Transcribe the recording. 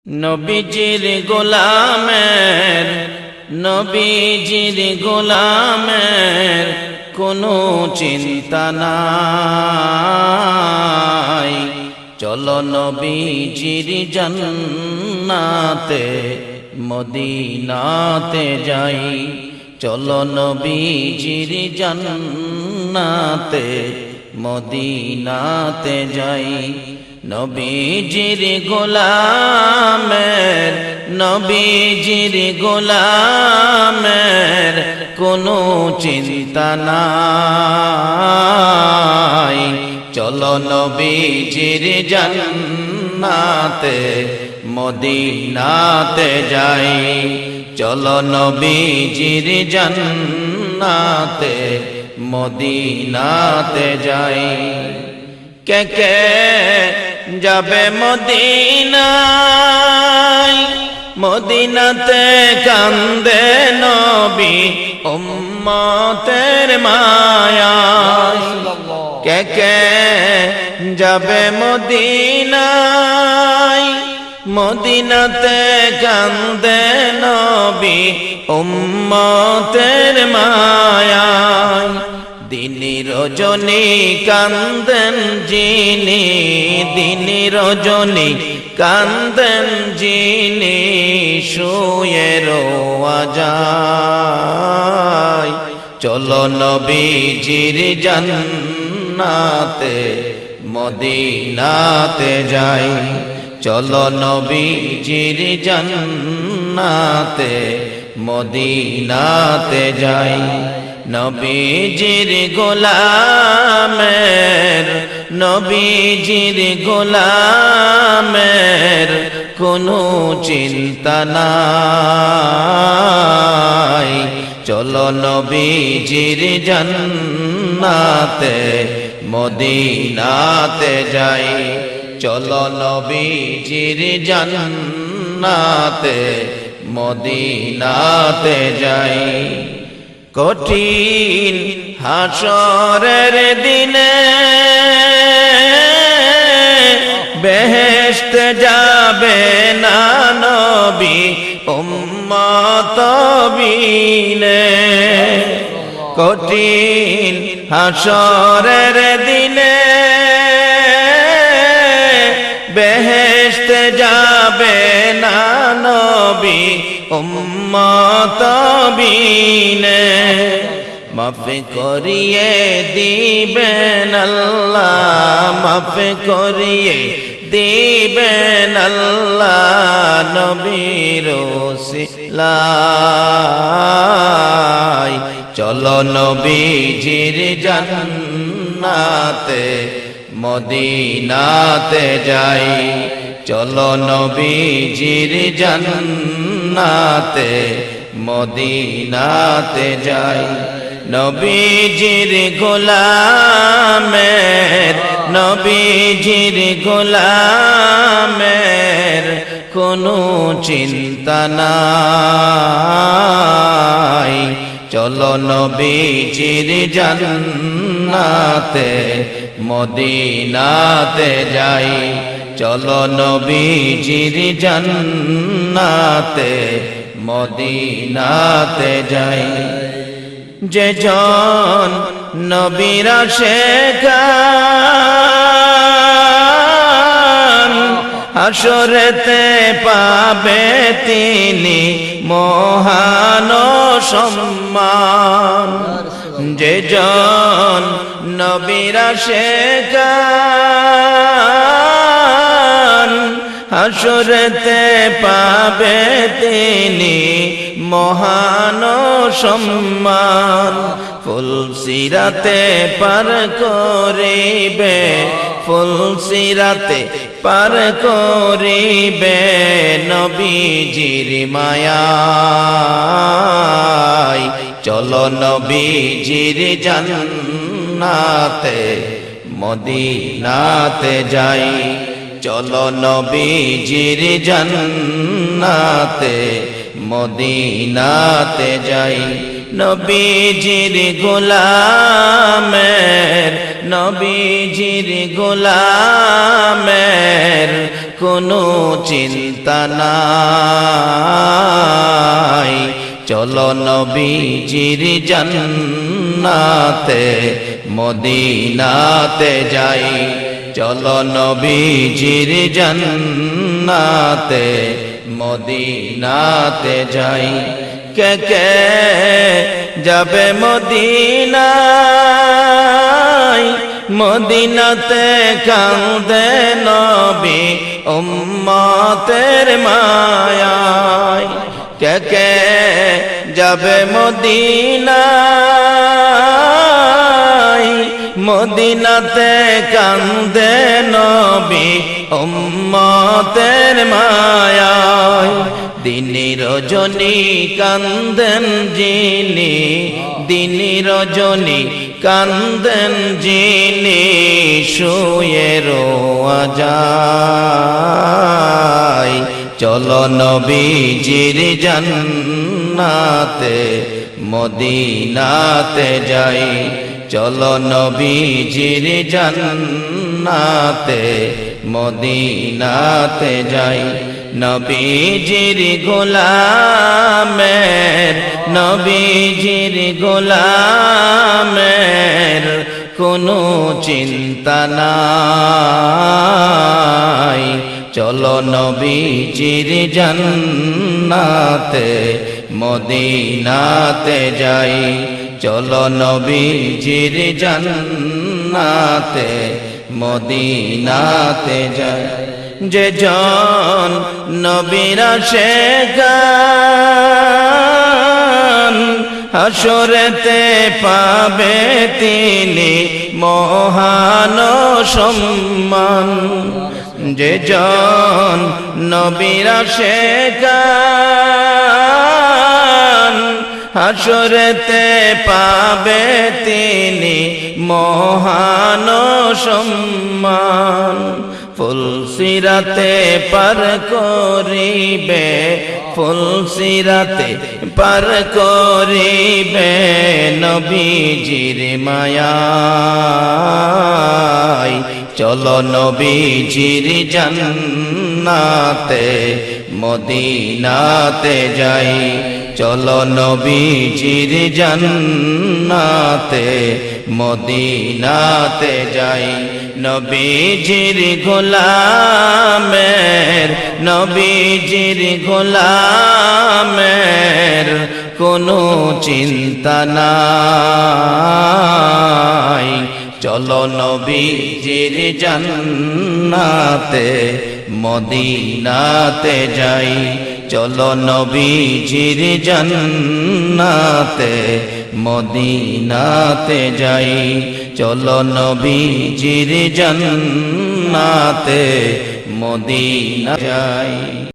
নবীজির গোলামের নবীজির গোলামের কোনো চিন্তা নাই। চলো নবীজির জান্নাতে মদিনাতে যাই। চলো নবীজির জান্নাতে মদিনাতে যাই। নবীজির গোলামের নবীজির গোলামের কোনো চিন্তা নাই। চলো নবীজির জান্নাতে মদিনাতে যাই। চলো নবীজির জান্নাতে মদিনাতে যাই। কে কে যাবে মদিনায়, মদিনাতে কান্দে নবী উম্মতের মায়ায়। কে কে যাবে মদিনায়, মদিনাতে কান্দে নবী উম্মতের মায়ায়। দিনী রজনী কান্দেন যিনি, দিনী রজনী কান্দেন যিনি, শুয়ে রোয়া যায়। চলো নবীজির জান্নাতে মদিনাতে যাই। চলো নবীজির জান্নাতে মদিনাতে যাই। নবীজির গোলামের নবীজির গোলামের কোনো চিন্তা নাই। চলো নবীজির জান্নাতে মদিনাতে যাই। চলো নবীজির জান্নাতে মদিনাতে যাই। কঠিন হাসরের দিনে বেহেশতে যাবে না নবী উম্মত বিনে। কঠিন হাসরের দিনে বেহেশতে যাবে না নবী উম্মত বিনে। মাফ করিয়ে দিবেন আল্লাহ, মাফ করিয়ে দিবেন আল্লাহ নবীর ওসিলায়। চলো নবীজির জান্নাতে মদিনাতে যাই। চলো নবীজির জান্নাতে মদিনাতে যাই। নবীজির গোলামের নবীজির গোলামের কোনো চিন্তা নাই। চলো নবীজির জান্নাতে মদিনাতে যাই। চলো নবীজির জান্নাতে মদিনাতে যাই। যে জন নবীর আশিকান হাসরেতে পাবে তিনি মহান সম্মান। যে জন নবীর আশিকান হাসরেতে পাবে তিনি মহান সম্মান। ফুলসিরাতে পার করিবে, ফুলসিরাতে পার করিবে নবীজির মায়ায়। চলো নবীজির জান্নাতে মদিনাতে যাই। চলো নবীজির জান্নাতে মদিনাতে যাই। নবীজির গোলামের নবীজির গোলামের কোনো চিন্তা নাই। চলো নবীজির জান্নাতে মদিনাতে যাই, চলো নবীজির জান্নাতে মদিনাতে যাই। কে কে যাবে মদিনায়, মদিনাতে কাঁদে নবী উম্মতের মায়ায়। কে কে যাবে মদিনায়, মদিনাতে কাঁদে নবী উম্মতের মায়ায়। দিনে রজনী কান্দেন যিনি, দিনে রজনী কান্দেন যিনি, শুয়ে রোয়া যায়। চলো নবীজির জান্নাতে মদিনাতে যাই, চলো নবীজির জান্নাতে মদিনাতে যাই। নবীজির গোলামের, নবীজির গোলামের কোনো চিন্তা নাই। চলো নবীজির জান্নাতে মদিনাতে যাই, চলো নবীজির জান্নাতে মদিনাতে যাই। যে জন নবীর আশিকান, হাসরেতে পাবে তিনি মহান সম্মান। যে জন নবীর আশিকান, হাসরেতে পাবে তিনি মহান সম্মান। ফুলসিরাতে পার করিবে, ফুলসিরাতে পার করিবে নবীজির মায়ায়। চলো নবীজির জান্নাতে মদিনাতে যাই, চলো নবীজির জান্নাতে মদিনাতে যাই। নবীজির গোলামের, নবীজির গোলামের কোনো চিন্তা নাই। চলো নবীজির জান্নাতে মদিনাতে যাই, চলো নবীজির জান্নাতে মদিনাতে যাই, চলো নবীজির জান্নাতে মদিনা যাই।